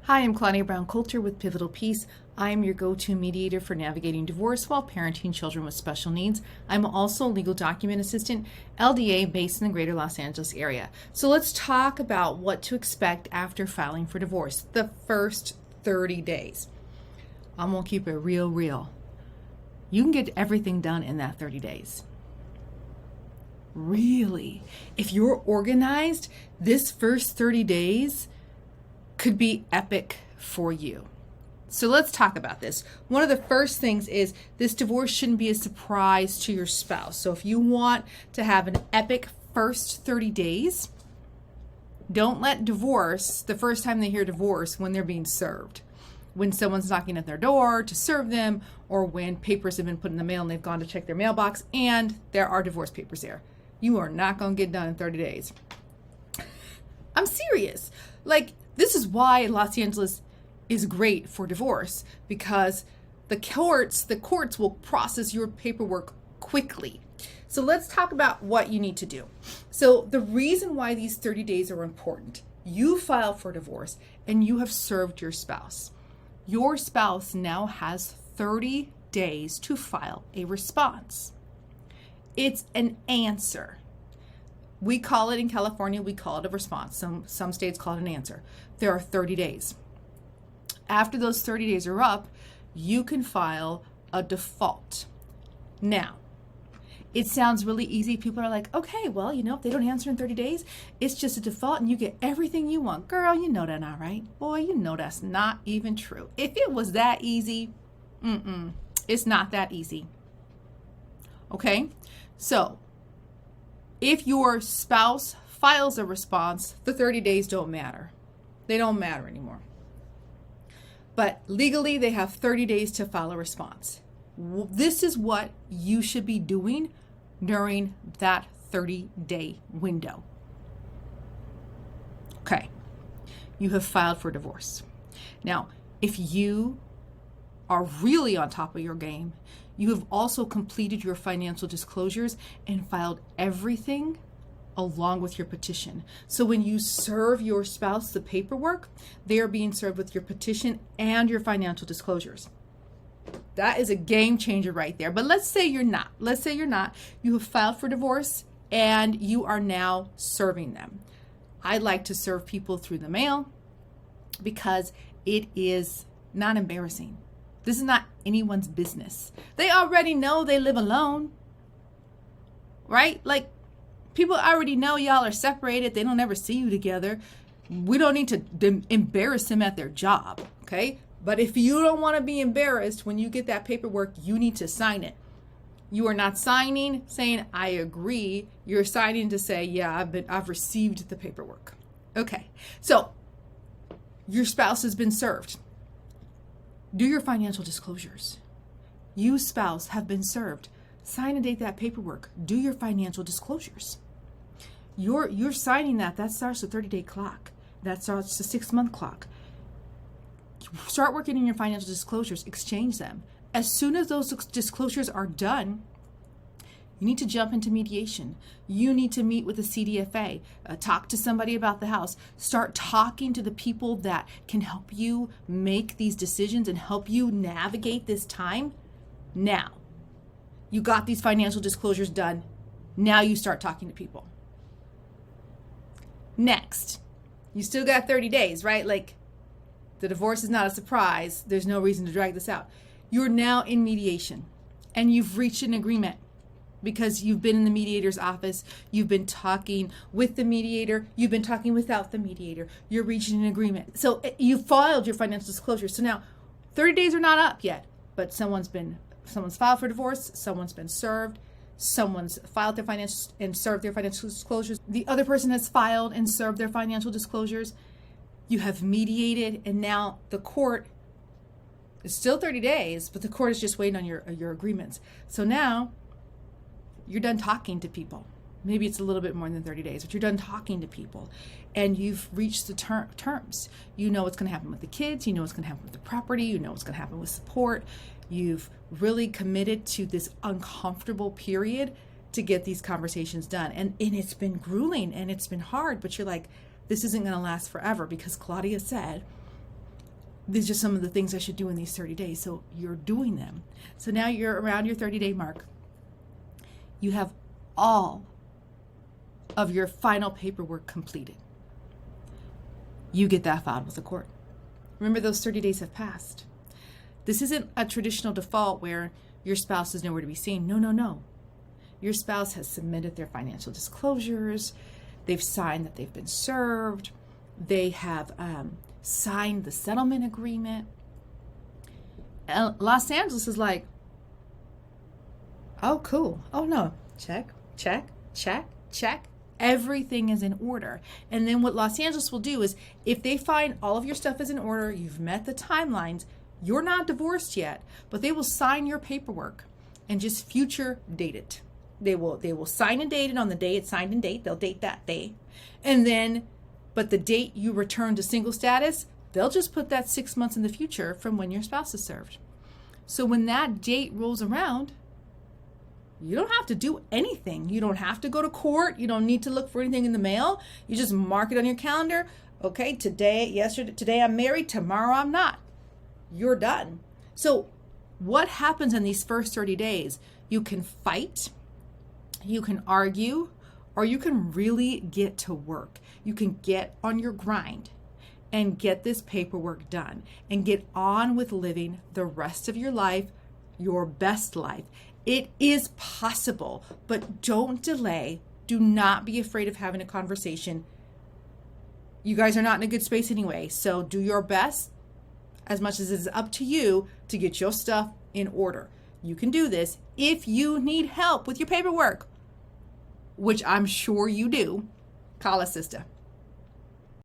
Hi, I'm Claudia Brown Coulter with Pivotal Peace. I am your go-to mediator for navigating divorce while parenting children with special needs. I'm also a legal document assistant, LDA, based in the greater Los Angeles area. So let's talk about what to expect after filing for divorce, the first 30 days. I'm going to keep it real. You can get everything done in that 30 days. Really? If you're organized, this first 30 days could be epic for you. So let's talk about this. One of the first things is this divorce shouldn't be a surprise to your spouse. So if you want to have an epic first 30 days, don't let divorce, the first time they hear divorce, when they're being served. When someone's knocking at their door to serve them, or when papers have been put in the mail and they've gone to check their mailbox and there are divorce papers there. You are not going to get done in 30 days. I'm serious. This is why Los Angeles is great for divorce, because the courts will process your paperwork quickly. So let's talk about what you need to do. So the reason why these 30 days are important, you filed for divorce and you have served your spouse. Your spouse now has 30 days to file a response. It's an answer. We call it in California, we call it a response. Some states call it an answer. There are 30 days. After those 30 days are up, you can file a default. Now, it sounds really easy. People are like, okay, well, if they don't answer in 30 days, it's just a default and you get everything you want. Girl, you know that not right. Boy, you know that's not even true. If it was that easy, it's not that easy. Okay? So, if your spouse files a response, the 30 days don't matter. They don't matter anymore. But legally, they have 30 days to file a response. This is what you should be doing during that 30-day window. Okay, you have filed for divorce. Now, if you are really on top of your game, you have also completed your financial disclosures and filed everything along with your petition. So when you serve your spouse the paperwork, they are being served with your petition and your financial disclosures. That is a game changer right there. But let's say you're not. You have filed for divorce and you are now serving them. I like to serve people through the mail because it is not embarrassing. This is not anyone's business. They already know they live alone, right? People already know y'all are separated. They don't ever see you together. We don't need to embarrass them at their job, okay? But if you don't want to be embarrassed when you get that paperwork, you need to sign it. You are not signing saying, I agree. You're signing to say, yeah, I've received the paperwork. Okay, so your spouse has been served. Do your financial disclosures. You, spouse, have been served. Sign and date that paperwork. Do your financial disclosures. You're signing that starts the 30-day clock. That starts the 6-month clock. Start working on your financial disclosures. Exchange them. As soon as those disclosures are done, you need to jump into mediation. You need to meet with the CDFA, talk to somebody about the house, start talking to the people that can help you make these decisions and help you navigate this time. Now, you got these financial disclosures done. Now you start talking to people. Next, you still got 30 days, right? The divorce is not a surprise. There's no reason to drag this out. You're now in mediation and you've reached an agreement because you've been in the mediator's office. You've been talking with the mediator. You've been talking without the mediator. You're reaching an agreement. So you filed your financial disclosure. So now 30 days are not up yet, but someone's filed for divorce. Someone's been served. Someone's filed their financial and served their financial disclosures. The other person has filed and served their financial disclosures. You have mediated, and now the court is still 30 days, but the court is just waiting on your agreements. So now you're done talking to people. Maybe it's a little bit more than 30 days, but you're done talking to people and you've reached the terms. You know what's going to happen with the kids. You know what's going to happen with the property. You know what's going to happen with support. You've really committed to this uncomfortable period to get these conversations done. And it's been grueling and it's been hard, but you're like, this isn't going to last forever because Claudia said these are some of the things I should do in these 30 days. So you're doing them. So now you're around your 30-day mark. You have all of your final paperwork completed. You get that filed with the court. Remember, those 30 days have passed. This isn't a traditional default where your spouse is nowhere to be seen. No, no, no. Your spouse has submitted their financial disclosures. They've signed that they've been served. They have signed the settlement agreement. Los Angeles is like, oh, cool. Oh, no. Check, check, check, check. Everything is in order. And then what Los Angeles will do is, if they find all of your stuff is in order, you've met the timelines, you're not divorced yet, but they will sign your paperwork and just future date it. They will sign and date it on the day it's signed and date. They'll date that day. And then, but the date you return to single status, they'll just put that 6 months in the future from when your spouse is served. So when that date rolls around, you don't have to do anything. You don't have to go to court. You don't need to look for anything in the mail. You just mark it on your calendar. Okay, today I'm married, tomorrow I'm not. You're done. So what happens in these first 30 days? You can fight, you can argue, or you can really get to work. You can get on your grind and get this paperwork done and get on with living the rest of your life, your best life. It is possible, but don't delay. Do not be afraid of having a conversation. You guys are not in a good space anyway, so do your best, as much as it's up to you, to get your stuff in order. You can do this. If you need help with your paperwork, which I'm sure you do, call a sister.